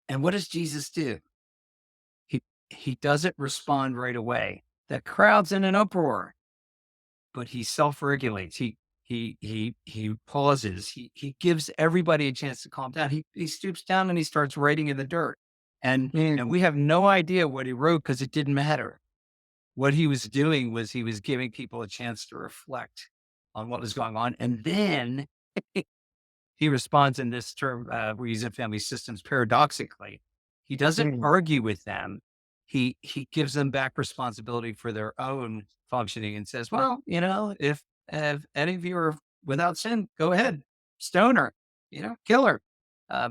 and what does Jesus do? He he doesn't respond right away. The crowd's in an uproar, but he self-regulates. He pauses. He gives everybody a chance to calm down. He stoops down and he starts writing in the dirt. And Mm, we have no idea what he wrote because it didn't matter. What he was doing was he was giving people a chance to reflect on what was going on. And then he responds in this term, we use in family systems paradoxically. He doesn't mm, argue with them. He gives them back responsibility for their own functioning and says, well, if any of you are without sin, go ahead, stone her, kill her.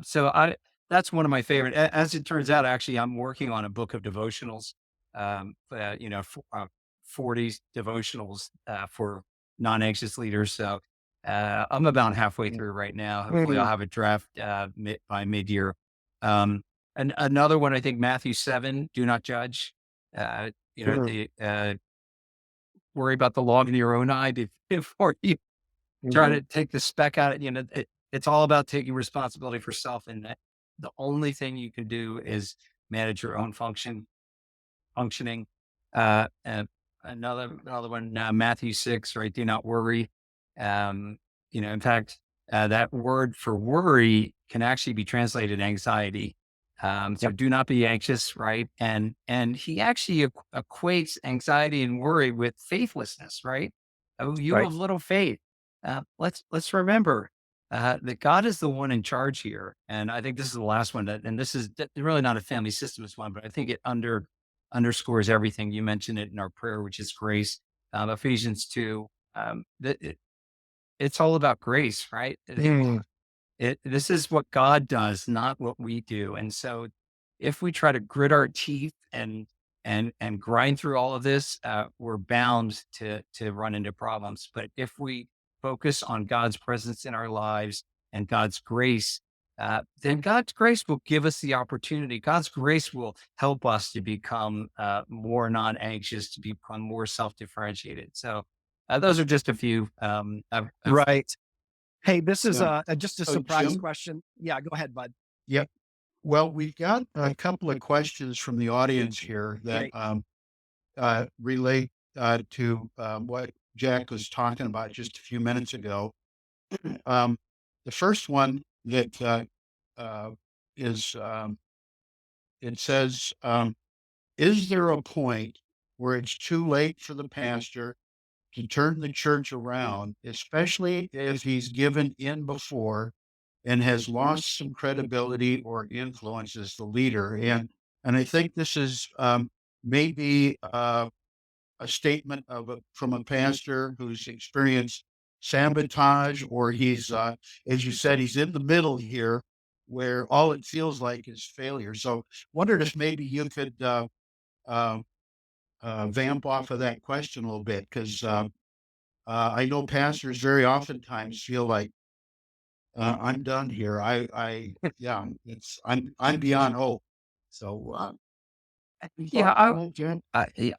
So that's one of my favorite. As it turns out, actually, I'm working on a book of devotionals, 40 devotionals for non-anxious leaders. So I'm about halfway mm, through right now. Hopefully, I'll mm, have a draft by mid-year. And another one, I think Matthew 7, do not judge. mm, The worry about the log in your own eye before you try mhm, to take the speck out. It's all about taking responsibility for self, and the only thing you can do is manage your own functioning. And another one, Matthew 6, right? Do not worry. In fact, that word for worry can actually be translated anxiety. So yep, do not be anxious, right? And he actually equates anxiety and worry with faithlessness, right? Oh, you right. have little faith. Let's remember that God is the one in charge here. And I think this is the last one and this is really not a family systems one, but I think it underscores everything. You mentioned it in our prayer, which is grace. Ephesians 2. It's all about grace, right? Mm, This is what God does, not what we do. And so if we try to grit our teeth and grind through all of this, we're bound to run into problems. But if we focus on God's presence in our lives and God's grace, then God's grace will give us the opportunity. God's grace will help us to become more non-anxious, to become more self-differentiated. So those are just a few. I've right. Hey, this is Yeah. just a So surprise Jim, question. Yeah, go ahead, bud. yep. Well, we've got a couple of questions from the audience here that Great. relate to what Jack was talking about just a few minutes ago. Um, the first one that uh, is it says, "Is there a point where it's too late for the pastor to turn the church around, especially if he's given in before and has lost some credibility or influence as the leader?" And I think this is maybe a statement from a pastor who's experienced sabotage, or he's, as you said, he's in the middle here, where all it feels like is failure. So, wondered if maybe you could uh, vamp off of that question a little bit, because I know pastors very oftentimes feel like I'm done here. Yeah, I'm beyond hope. So, any Yeah, thoughts on that, Jen?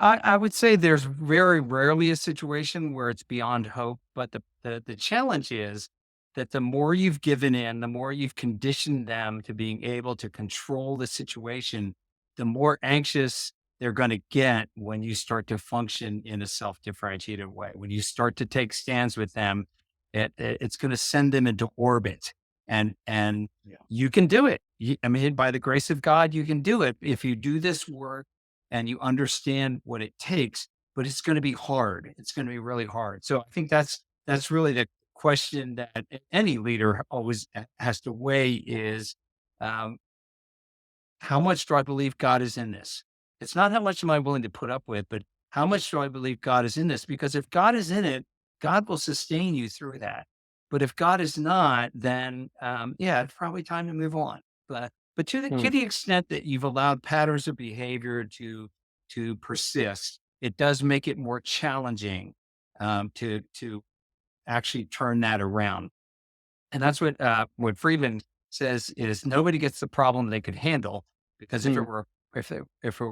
I would say there's very rarely a situation where it's beyond hope, but the challenge is that the more you've given in, the more you've conditioned them to being able to control the situation, the more anxious they're going to get when you start to function in a self-differentiated way. When you start to take stands with them, it's going to send them into orbit, and Yeah. you can do it. I mean, by the grace of God, you can do it if you do this work and you understand what it takes, but it's going to be hard. It's going to be really hard. So I think that's really the question that any leader always has to weigh is, um, how much do I believe God is in this? It's not how much am I willing to put up with, but how much do I believe God is in this? Because if God is in it, God will sustain you through that. But if God is not, then yeah, it's probably time to move on. But Hmm. to the extent that you've allowed patterns of behavior to persist, it does make it more challenging to actually turn that around. And that's what Friedman says is nobody gets the problem they could handle, because Hmm. if it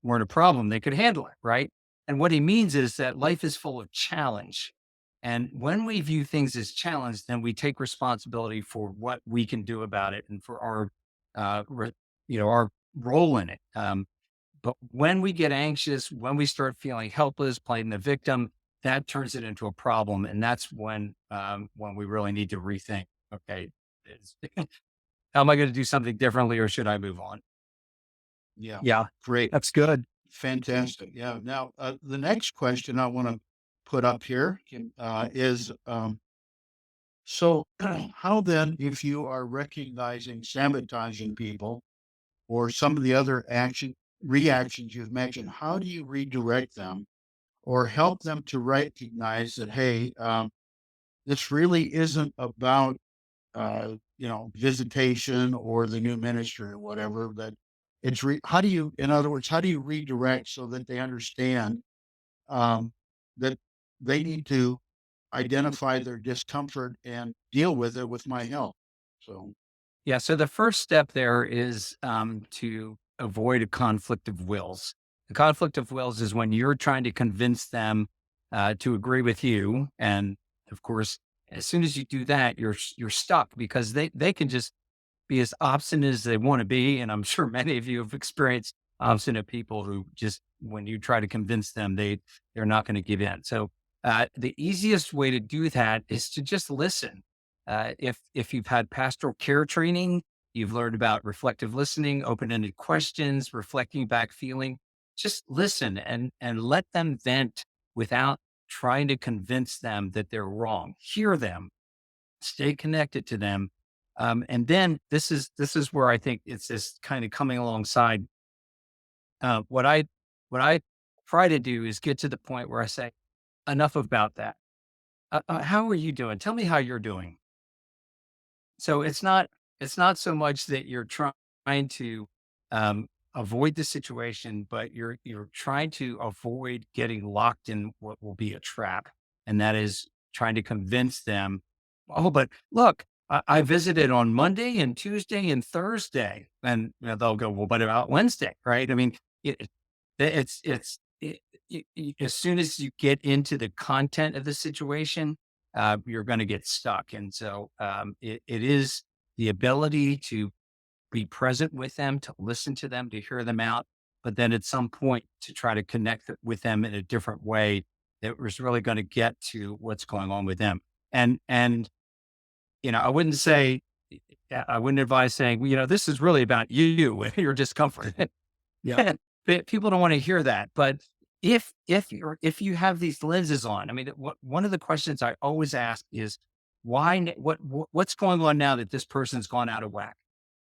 weren't a problem, they could handle it, right? And what he means is that life is full of challenge. And when we view things as challenge, then we take responsibility for what we can do about it and for our, our role in it. But when we get anxious, when we start feeling helpless, playing the victim, that turns it into a problem, and that's when we really need to rethink. Okay, is, how am I going to do something differently, or should I move on? Yeah. Yeah, Great. that's good. Fantastic. Yeah. Now, the next question I want to put up here is, so how then, if you are recognizing sabotaging people or some of the other reactions you've mentioned, how do you redirect them or help them to recognize that, hey, this really isn't about, visitation or the new ministry or whatever, that how do you, in other words, how do you redirect so that they understand um, that they need to identify their discomfort and deal with it with my help. So, Yeah. So the first step there is to avoid a conflict of wills. The conflict of wills is when you're trying to convince them to agree with you, and of course, as soon as you do that, you're stuck because they can just be as obstinate as they want to be. And I'm sure many of you have experienced obstinate people who just, when you try to convince them, they're not going to give in. So the easiest way to do that is to just listen. If you've had pastoral care training, you've learned about reflective listening, open-ended questions, reflecting back feeling. Just listen and let them vent without trying to convince them that they're wrong. Hear them, stay connected to them. And then this is where I think it's this kind of coming alongside. What I try to do is get to the point where I say, enough about that. How are you doing? Tell me how you're doing. So it's not so much that you're trying to avoid the situation, but you're trying to avoid getting locked in what will be a trap, and that is trying to convince them. Oh, but look, I visited on Monday and Tuesday and Thursday, and they'll go, well, what about Wednesday? Right? I mean, it, it's as soon as you get into the content of the situation, you're going to get stuck. And so it is the ability to be present with them, to listen to them, to hear them out, but then at some point to try to connect with them in a different way that was really going to get to what's going on with them. And I wouldn't say, I wouldn't advise saying, well, this is really about you and your discomfort. Yeah. But people don't want to hear that. But if you have these lenses on, I mean, one of the questions I always ask is why, what's going on now that this person's gone out of whack?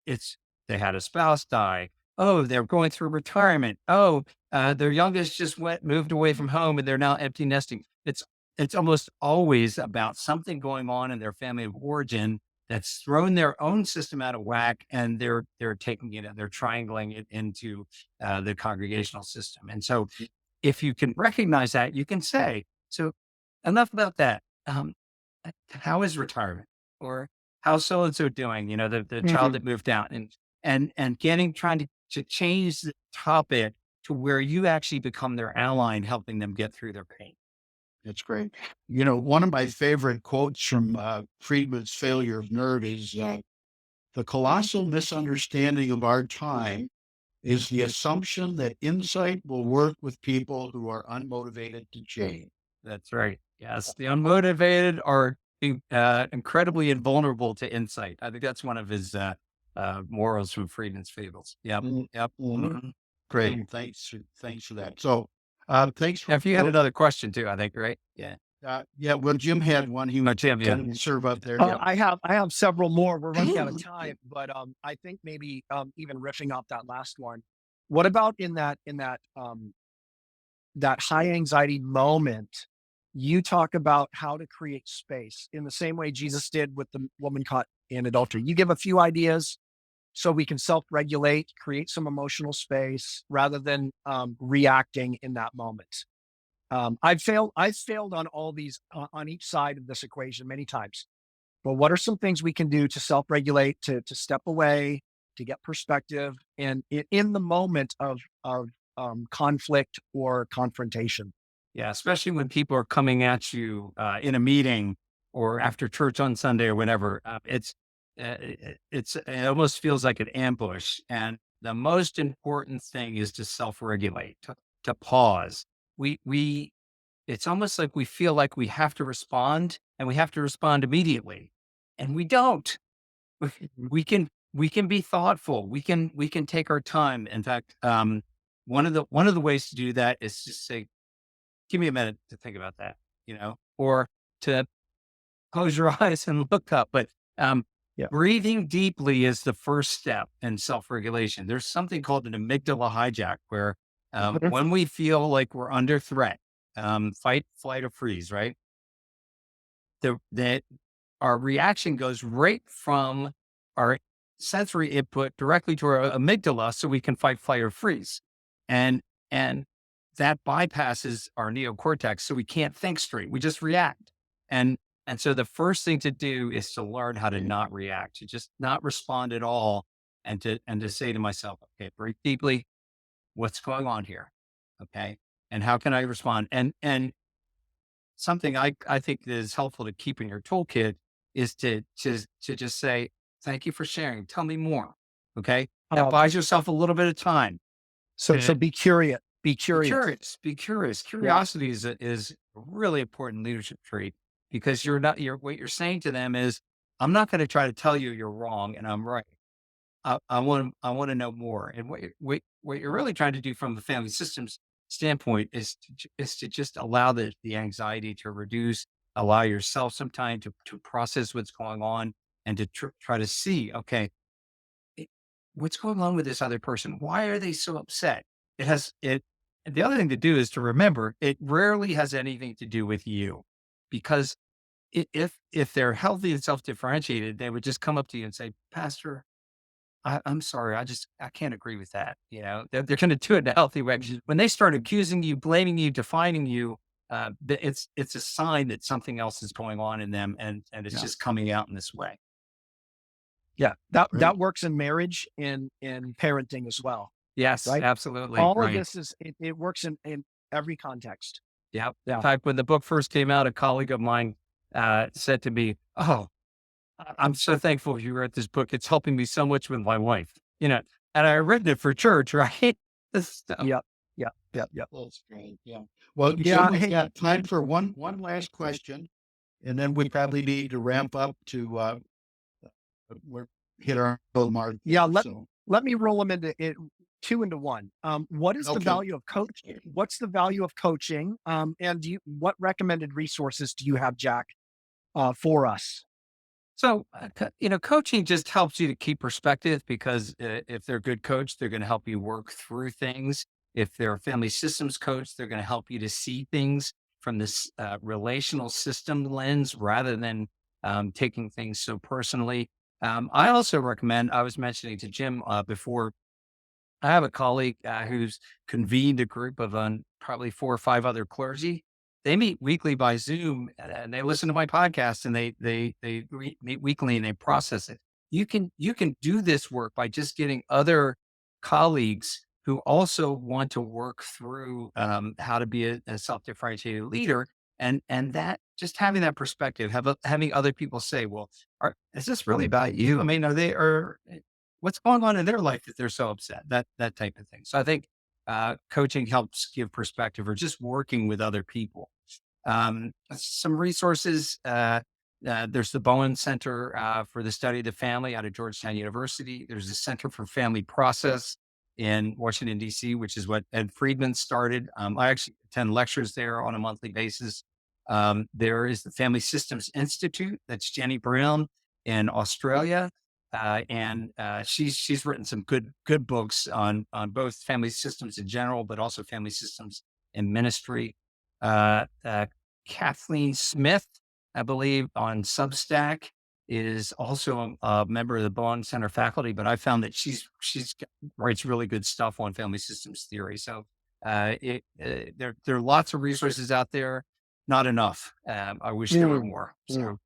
It's they had a spouse die. Oh, they're going through retirement. Oh, their youngest just moved away from home and they're now empty nesting. It's almost always about something going on in their family of origin that's thrown their own system out of whack, and they're taking it and they're triangling it into the congregational system. And so, if you can recognize that, you can say, "So, enough about that. How is retirement, or how's so and so doing? The child Mhm. that moved out, and trying to change the topic to where you actually become their ally and helping them get through their pain." That's great. One of my favorite quotes from Friedman's Failure of Nerve is the colossal misunderstanding of our time is the assumption that insight will work with people who are unmotivated to change. That's right. Yes, the unmotivated are incredibly invulnerable to insight. I think that's one of his morals from Friedman's Fables. Yep. Mhm, Yep. mhm. Mhm. Great. Thanks for that. So, thanks Yeah, for if you had another question too, I think, right? Yeah. yeah. Well, Jim had one. He Oh, was Tim, yeah. going to serve up there. Uh, Yep. I have several more. We're running out of time, but I think maybe even riffing off that last one. What about in that high anxiety moment? You talk about how to create space in the same way Jesus did with the woman caught in adultery. You give a few ideas so we can self-regulate, create some emotional space rather than reacting in that moment. I've failed on all these on each side of this equation many times. But what are some things we can do to self-regulate, to step away, to get perspective, and in the moment of conflict or confrontation? Yeah, especially when people are coming at you in a meeting or after church on Sunday or whatever. It almost feels like an ambush. And the most important thing is to self-regulate, to pause. We It's almost like we feel like we have to respond, and we have to respond immediately, and we don't. We can be thoughtful. We can take our time. In fact, one of the ways to do that is to say, give me a minute to think about that, or to close your eyes and look up. But um, Yeah. breathing deeply is the first step in self regulation. There's something called an amygdala hijack, where when we feel like we're under threat, fight, flight, or freeze, right? That our reaction goes right from our sensory input directly to our amygdala, so we can fight, flight, or freeze. And and that bypasses our neocortex, so we can't think straight. We just react. And and so the first thing to do is to learn how to not react, to just not respond at all, and to say to myself, okay, breathe deeply. What's going on here? Okay. And how can I respond? And something I think is helpful to keep in your toolkit is to just say, thank you for sharing. Tell me more. Okay. Now Um, buys yourself a little bit of time. so be curious. Be Be curious. curious. Be curious. Yeah. Curiosity is a really important leadership trait, because what you're saying to them is, I'm not going to try to tell you you're wrong and I'm right. I want to know more. And what you're really trying to do from the family systems standpoint is to just allow the anxiety to reduce, allow yourself some time to process what's going on, and to try to see, okay, it, what's going on with this other person? Why are they so upset? It has it. And the other thing to do is to remember it rarely has anything to do with you, because if they're healthy and self differentiated, they would just come up to you and say, Pastor, I'm sorry. I can't agree with that. They're going to do it in a healthy way. When they start accusing you, blaming you, defining you, it's a sign that something else is going on in them, and it's Yeah. just coming out in this way. Yeah. That Great. that works in marriage, in parenting as well, Yes, right? absolutely. All of Right. this it works in every context. Yeah. In Yeah. fact, when the book first came out, a colleague of mine said to me, "Oh, I'm so thankful you wrote this book. It's helping me so much with my wife." And I written it for church, right? So, Yep. Yep. Yep. Yep. That's great. Yeah. Well, Jim, Yeah. we've Hey, got time for one last question, and then we probably need to ramp up to we're hit our goal mark yeah. here. Let So let me roll them into it, two into one. What is the okay. value of coach? What's the value of coaching? And what recommended resources do you have, Jack, for us? so, coaching just helps you to keep perspective because if they're a good coach, they're going to help you work through things. If they're a family systems coach, they're going to help you to see things from this relational system lens rather than taking things so personally. I also recommend, I was mentioning to Jim before, I have a colleague who's convened a group of probably 4 or 5 other clergy. They meet weekly by Zoom, and they listen to my podcast, and meet weekly and they process it. You can do this work by just getting other colleagues who also want to work through how to be a self differentiated leader, and that just having that perspective, having other people say, "Well, is this really about you? I mean, are they are what's going on in their life that they're so upset?" That type of thing. So I think coaching helps give perspective, or just working with other people. Some resources. There's the Bowen Center for the Study of the Family out of Georgetown University. There's the Center for Family Process in Washington, D.C., which is what Ed Friedman started. I actually attend lectures there on a monthly basis. There is the Family Systems Institute. That's Jenny Brown in Australia. And she's written some good books on both family systems in general, but also family systems in ministry. Uh, uh, Kathleen Smith, I believe, on Substack is also a member of the Bowen Center faculty, but I found that writes really good stuff on family systems theory. So there are lots of resources out there, not enough. I wish there were Mm, more. So mm.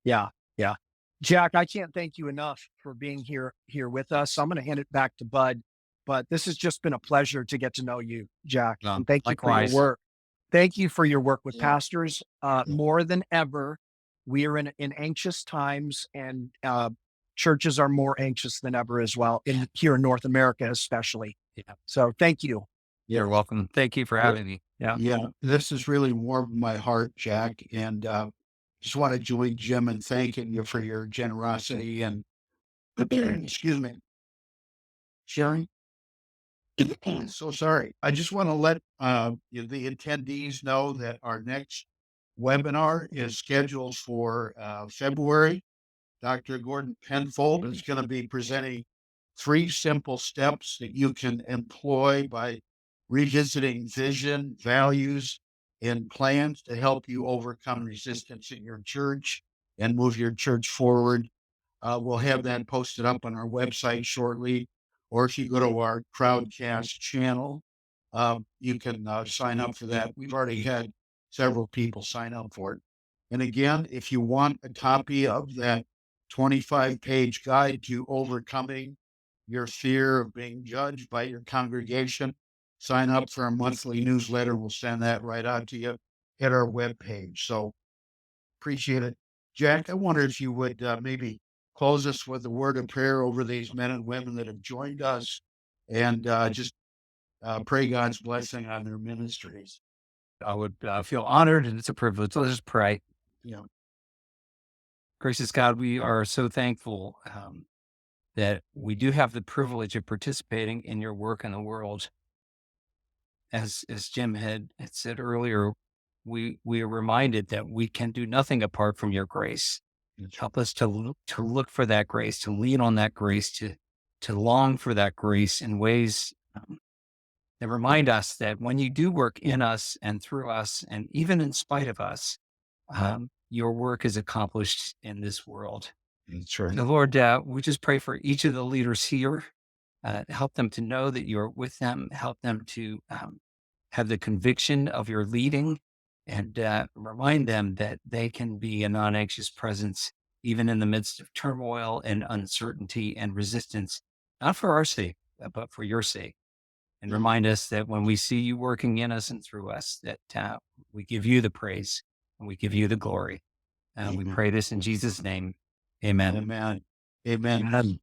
Yeah, yeah. Jack, I can't thank you enough for being here with us. So I'm going to hand it back to Bud, but this has just been a pleasure to get to know you, Jack, and thank you for your likewise. work. Thank you for your work with Yeah. pastors. More than ever, we are in anxious times, and churches are more anxious than ever as well, in here in North America, especially. Yeah. So thank you. You're welcome. Thank you for Yeah. having me. Yeah. Yeah, this has really warmed my heart, Jack, and just want to join Jim in thanking you for your generosity and excuse me, sharing. So sorry. I just want to let the attendees know that our next webinar is scheduled for February. Dr. Gordon Penfold is going to be presenting 3 simple steps that you can employ by revisiting vision, values, and plans to help you overcome resistance in your church and move your church forward. We'll have that posted up on our website shortly, or if you go to our Crowdcast channel, you can sign up for that. We've already had several people sign up for it. And again, if you want a copy of that 25-page guide to overcoming your fear of being judged by your congregation, sign up for our monthly newsletter. We'll send that right out to you at our webpage. So appreciate it. Jack, I wonder if you would maybe close us with a word of prayer over these men and women that have joined us, and just pray God's blessing on their ministries. I would feel honored, and it's a privilege. Let's just pray. You know, Gracious God, we are so thankful that we do have the privilege of participating in your work in the world. As Jim had said earlier, we are reminded that we can do nothing apart from your grace. Help us to look for that grace, to lean on that grace, to long for that grace in ways that remind us that when you do work in us and through us, and even in spite of us, your work is accomplished in this world. that's right. So, Lord, we just pray for each of the leaders here. Help them to know that you're with them. Help them to have the conviction of your leading, and remind them that they can be a non anxious presence, even in the midst of turmoil and uncertainty and resistance, not for our sake, but for your sake. And Yeah. remind us that when we see you working in us and through us, that we give you the praise and we give you the glory. We Amen. pray this in Jesus' name. Amen. Amen. Amen. Amen.